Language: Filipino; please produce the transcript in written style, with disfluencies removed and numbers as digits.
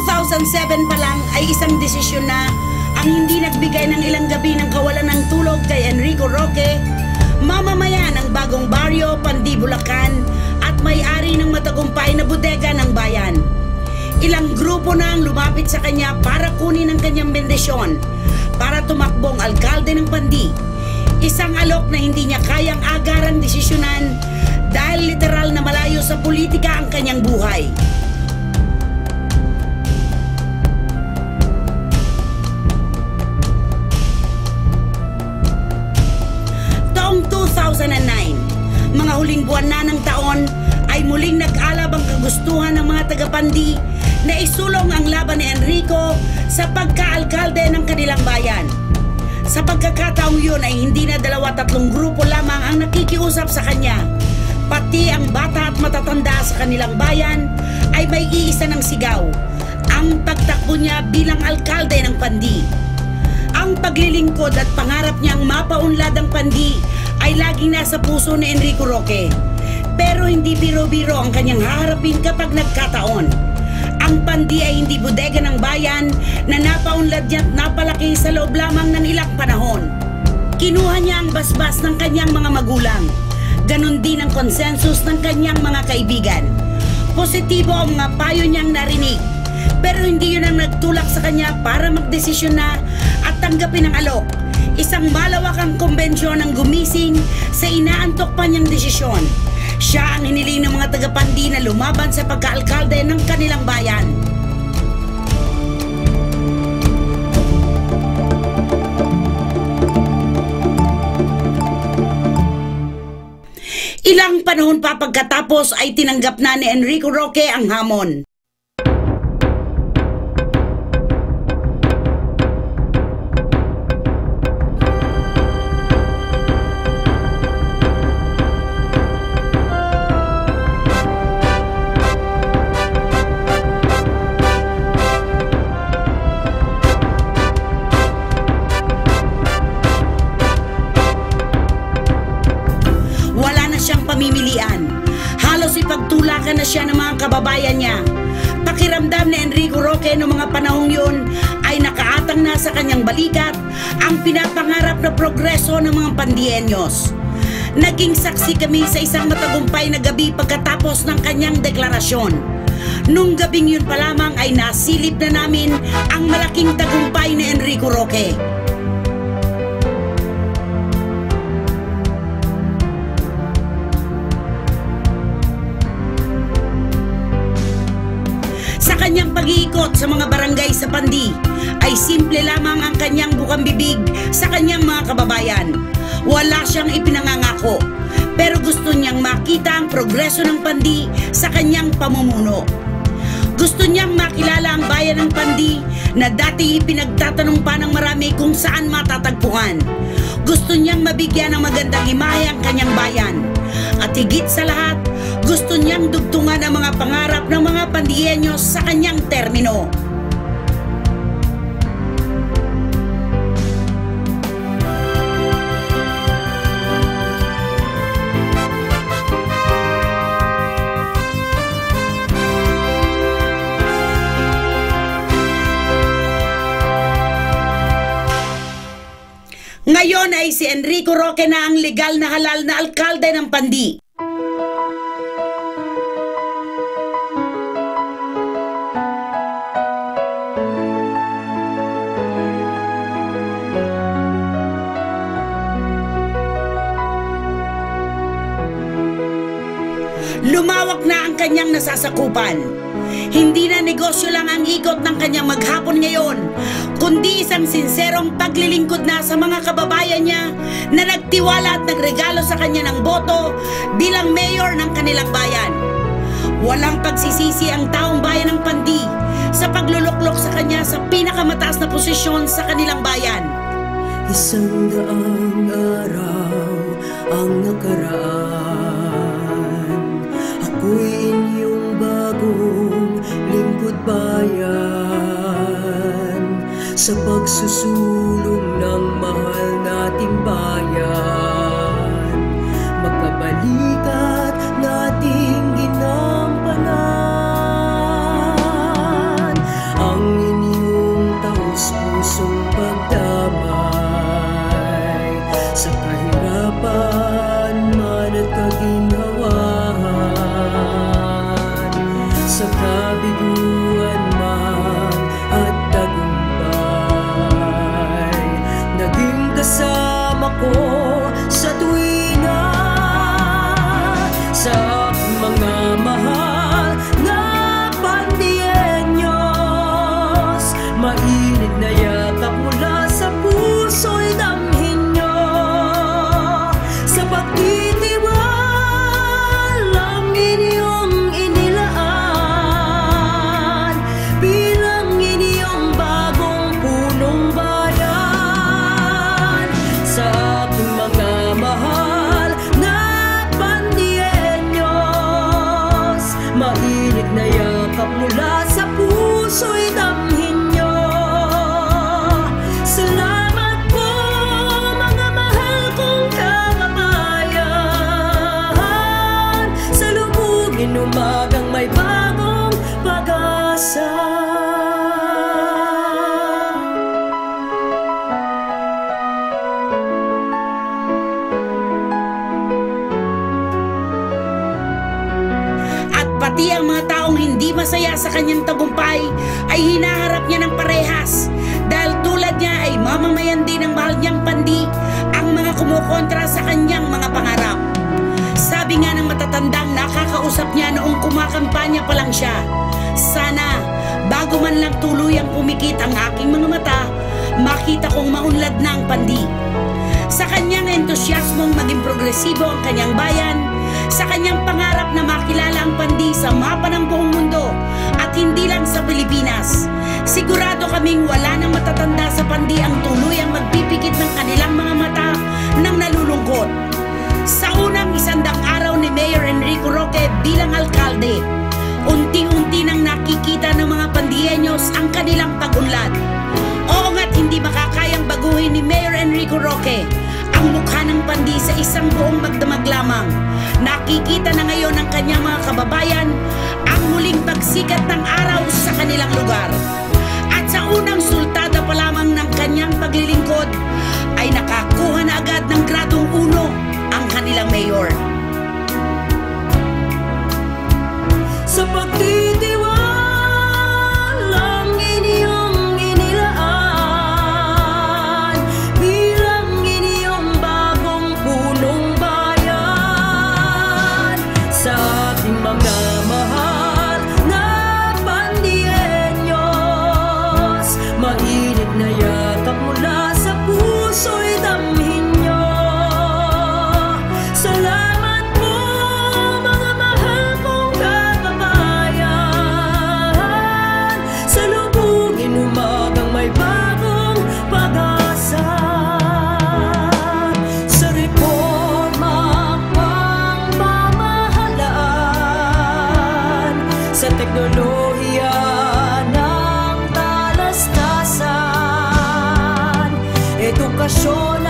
2007 pa lang ay isang desisyon na ang hindi nagbigay ng ilang gabi ng kawalan ng tulog kay Enrico Roque, mamamayan ng bagong baryo, Pandi, Bulacan at may-ari ng matagumpay na bodega ng bayan. Ilang grupo na ang lumapit sa kanya para kunin ang kanyang bendisyon para tumakbong alkalde ng Pandi. Isang alok na hindi niya kayang agarang desisyonan dahil literal na malayo sa politika ang kanyang buhay. Taong 2009, mga huling buwan na ng taon, ay muling nag-alab ang kagustuhan ng mga taga-Pandi na isulong ang laban ni Enrico sa pagka-alkalde ng kanilang bayan. Sa pagkakataong yun ay hindi na 2-3 grupo lamang ang nakikiusap sa kanya. Pati ang bata at matatanda sa kanilang bayan ay may iisa ng sigaw, ang pagtakbo niya bilang alkalde ng Pandi. Ang paglilingkod at pangarap niyang mapaunlad ang Pandi ay laging nasa puso ni Enrico Roque. Pero hindi biro-biro ang kanyang haharapin kapag nagkataon. Ang Pandi ay hindi bodega ng bayan na napaunlad niya at napalaki sa loob lamang ng ilang panahon. Kinuha niya ang basbas ng kanyang mga magulang. Ganon din ang konsensus ng kanyang mga kaibigan. Positibo ang mga payo niyang narinig. Pero hindi yun ang nagtulak sa kanya para magdesisyon na at tanggapin ang alok. Isang malawakang kumbensyon ang gumising sa inaantok pa niyang desisyon. Siya ang hiniling ng mga taga-Pandi na lumaban sa pagka-alkalde ng kanilang bayan. Ilang panahon pa pagkatapos ay tinanggap na ni Enrico Roque ang hamon. Halos ipagtulakan na siya ng mga kababayan niya. Pakiramdam ni Enrico Roque noong mga panahong yun ay nakaatang na sa kanyang balikat ang pinapangarap na progreso ng mga Pandienyos. Naging saksi kami sa isang matagumpay na gabi pagkatapos ng kanyang deklarasyon. Nung gabing yun pa lamang ay nasilip na namin ang malaking tagumpay ni Enrico Roque. Sa kanyang pag-iikot sa mga barangay sa Pandi, ay simple lamang ang kanyang bukang bibig sa kanyang mga kababayan. Wala siyang ipinangangako, pero gusto niyang makita ang progreso ng Pandi sa kanyang pamumuno. Gusto niyang makilala ang bayan ng Pandi na dati pinagtatanong pa ng marami kung saan matatagpuan. Gusto niyang mabigyan ng magandang imahe ang kanyang bayan. At higit sa lahat, gusto niyang dugtungan ang mga pangarap ng mga Pandienyos sa kanyang termino. Ngayon ay si Enrico Roque na ang legal na halal na alkalde ng Pandi. Lumawak na ang kanyang nasasakupan. Hindi na negosyo lang ang ikot ng kanyang maghapon ngayon, kundi isang sinserong paglilingkod na sa mga kababayan niya na nagtiwala at nagregalo sa kanya ng boto bilang mayor ng kanilang bayan. Walang pagsisisi ang taong bayan ng Pandi sa pagluluklok sa kanya sa pinakamataas na posisyon sa kanilang bayan. 100 araw ang nakaraan, ako'y inyong bagong lingkod bayan, sa pagsusulong ng mahal nating bayan, magkabalikat nating ginampanan kabiguan man at tagumpay. Naging kasama ko sa tuwina, sa aking mga mahal na pandiyenyos. Mainit na yakap mula sa puso'y damhin nyo, sa pagtitiwalang inyong inilaan bilang inyong bagong punong bayan. Sa aking mga mahal na pandiyenyos, mainit na yakap mula sa puso'y damhin nyo. Salamat po mga mahal kong kababayan, salubungin umagang may bagong pag-asa. At pati ang mga taong hindi masaya sa kanyang tagumpay ay hinaharap niya ng parehas, dahil tulad niya ay mamamayan din ng mahal niyang pandi ang mga kumukontra sa kanyang mga pangarap. Sabi nga ng matatandang nakakausap niya noong kumakampanya pa lang siya, sana bago man lang tuluyang pumikit ang aking mga mata, makita kong maunlad na ang pandi. Sa kanyang entusyasmong maging progresibo ang kanyang bayan, sa kanyang pangarap na makilala ang pandi sa mapa ng buong mundo at hindi lang sa Pilipinas, sigurado kaming wala nang matatanda sa pandi ang tuluyang magpipikit ng kanilang mga mata ng nalulungkot. Sa unang 100 araw ni Mayor Enrico Roque bilang alkalde, unti-unti nang nakikita ng mga pandiyenyos ang kanilang pag-unlad. Oo nga't hindi makakayang baguhin ni Mayor Enrico Roque ang mukha ng pandi sa isang buong magdamag lamang. Nakikita na ngayon ng kanyang mga kababayan ang muling pagsikat ng araw sa kanilang lugar. At sa unang sultada pa lamang ng kanyang paglilingkod ay nakakuha na agad ng gradong 1 ang kanilang mayor. Sa pagtitiwalang inyong inilaan bilang inyong bagong punong bayan, sa ating mga mahal na pandiyenyos, mainit na yakap mula sa puso'y damhin nyo. Salamat po mga mahal kong kababayan, salubungin umagang may bagong pag-asa. Sa reformang pamamahalaan, sa teknolohiya ng talastasan, edukasyon